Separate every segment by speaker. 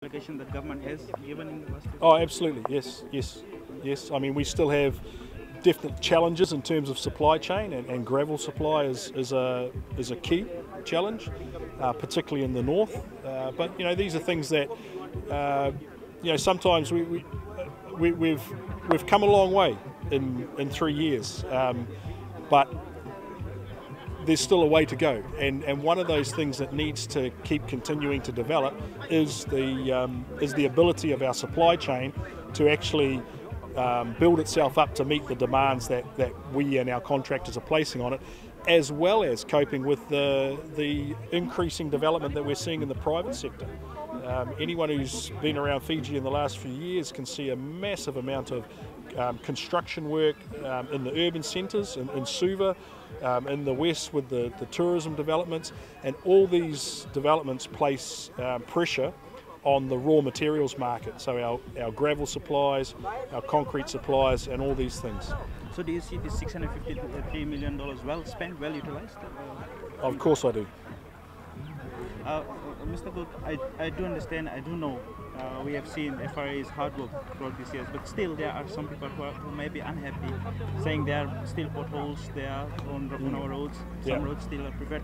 Speaker 1: allocation that government has given in the past?
Speaker 2: Oh, absolutely, yes, yes, yes. I mean, we still have definite challenges in terms of supply chain, and gravel supply is a key challenge, particularly in the north. But you know, these are things that you know, sometimes we've come a long way in 3 years, but there's still a way to go, and one of those things that needs to keep continuing to develop is the ability of our supply chain to actually build itself up to meet the demands that we and our contractors are placing on it, as well as coping with the increasing development that we're seeing in the private sector. Anyone who's been around Fiji in the last few years can see a massive amount of construction work in the urban centres, in Suva, in the west with the tourism developments, and all these developments place pressure on the raw materials market, so our gravel supplies, our concrete supplies, and all these things.
Speaker 1: So do you see the $653 million well spent, well utilised?
Speaker 2: Of course I do.
Speaker 1: Mr. Cook, I do understand, I do know, we have seen FRA's hard work throughout these years, but still there are some people who may be unhappy, saying there are still potholes there on our roads, some roads still are prepared.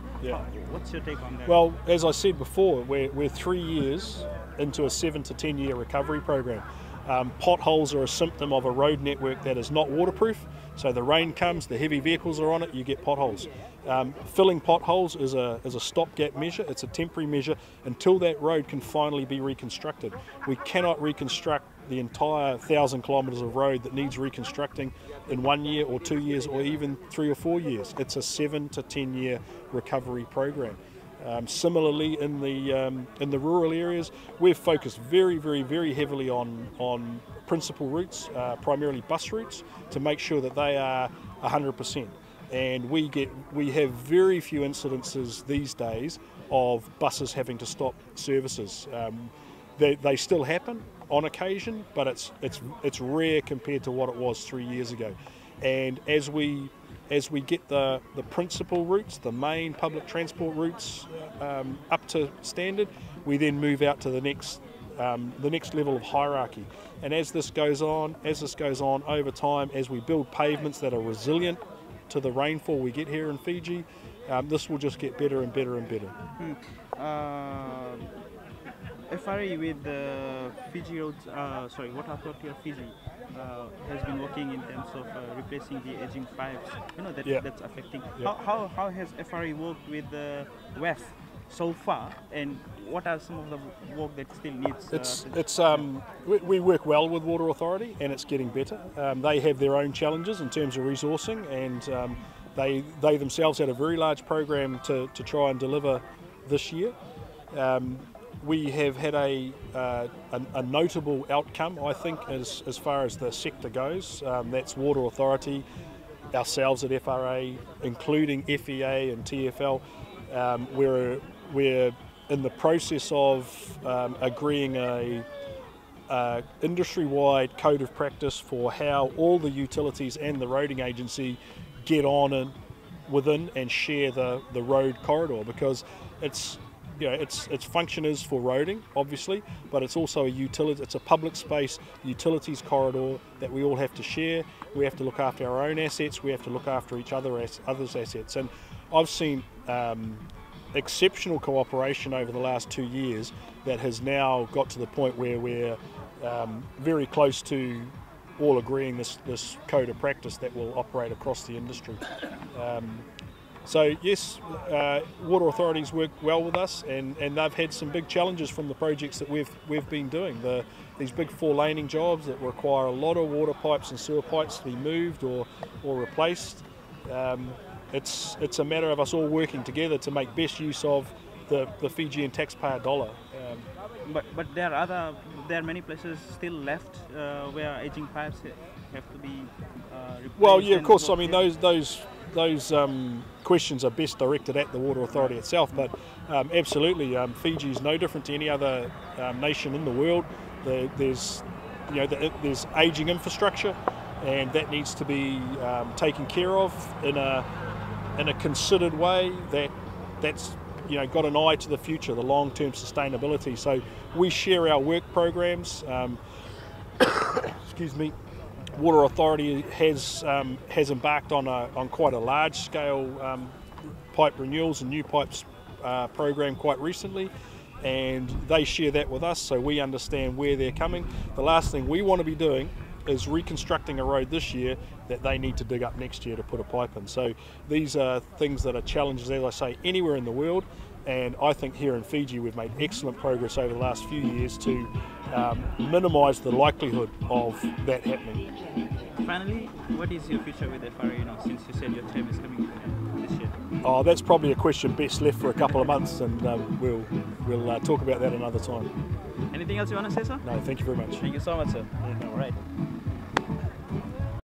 Speaker 1: What's your take on that?
Speaker 2: Well, as I said before, we're 3 years into a 7 to 10 year recovery program. Potholes are a symptom of a road network that is not waterproof, so the rain comes, the heavy vehicles are on it, you get potholes. Filling potholes is a stopgap measure, it's a temporary measure until that road can finally be reconstructed. We cannot reconstruct the entire 1,000 kilometres of road that needs reconstructing in 1 year or 2 years or even 3 or 4 years. It's a 7 to 10 year recovery program. Similarly, in the rural areas, we've focused very heavily on principal routes, primarily bus routes, to make sure that they are 100%. And we have very few incidences these days of buses having to stop services. They still happen on occasion, but it's rare compared to what it was 3 years ago. And as we get the principal routes, the main public transport routes up to standard, we then move out to the next level of hierarchy. And as this goes on over time, as we build pavements that are resilient to the rainfall we get here in Fiji, this will just get better and better and better.
Speaker 1: FRA with the Fiji roads, Water Authority of Fiji has been working in terms of replacing the aging pipes. You know that's affecting. How has FRA worked with the WEF so far, and what are some of the work that still needs?
Speaker 2: We work well with Water Authority, and it's getting better. They have their own challenges in terms of resourcing, and they themselves had a very large program to try and deliver this year. We have had a notable outcome, I think, as far as the sector goes. That's Water Authority, ourselves at FRA, including FEA and TFL. We're in the process of agreeing a industry-wide code of practice for how all the utilities and the roading agency get on within and share the road corridor, because it's function is for roading, obviously, but it's also it's a public space utilities corridor that we all have to share. We have to look after our own assets, we have to look after each other's assets. And I've seen exceptional cooperation over the last 2 years that has now got to the point where we're very close to all agreeing this code of practice that will operate across the industry. So yes, water authorities work well with us, and they've had some big challenges from the projects that we've been doing. These big 4-laning jobs that require a lot of water pipes and sewer pipes to be moved or replaced. It's a matter of us all working together to make best use of the Fijian taxpayer dollar.
Speaker 1: But there are many places still left where aging pipes have to be replaced.
Speaker 2: Well, yeah, of course. I mean, those questions are best directed at the Water Authority itself, but absolutely, Fiji is no different to any other nation in the world. There's ageing infrastructure, and that needs to be taken care of in a considered way that's got an eye to the future, the long-term sustainability. So we share our work programs. Excuse me. Water Authority has embarked on quite a large-scale pipe renewals and new pipes program quite recently, and they share that with us, so we understand where they're coming. The last thing we want to be doing is reconstructing a road this year that they need to dig up next year to put a pipe in. So these are things that are challenges, as I say, anywhere in the world, and I think here in Fiji we've made excellent progress over the last few years to minimise the likelihood of that happening.
Speaker 1: Finally, what is your future with FRA, since you said your term is coming this year?
Speaker 2: Oh, that's probably a question best left for a couple of months, and we'll talk about that another time.
Speaker 1: Anything else you want to say, sir?
Speaker 2: No, thank you very much.
Speaker 1: Thank you so much, sir. All right.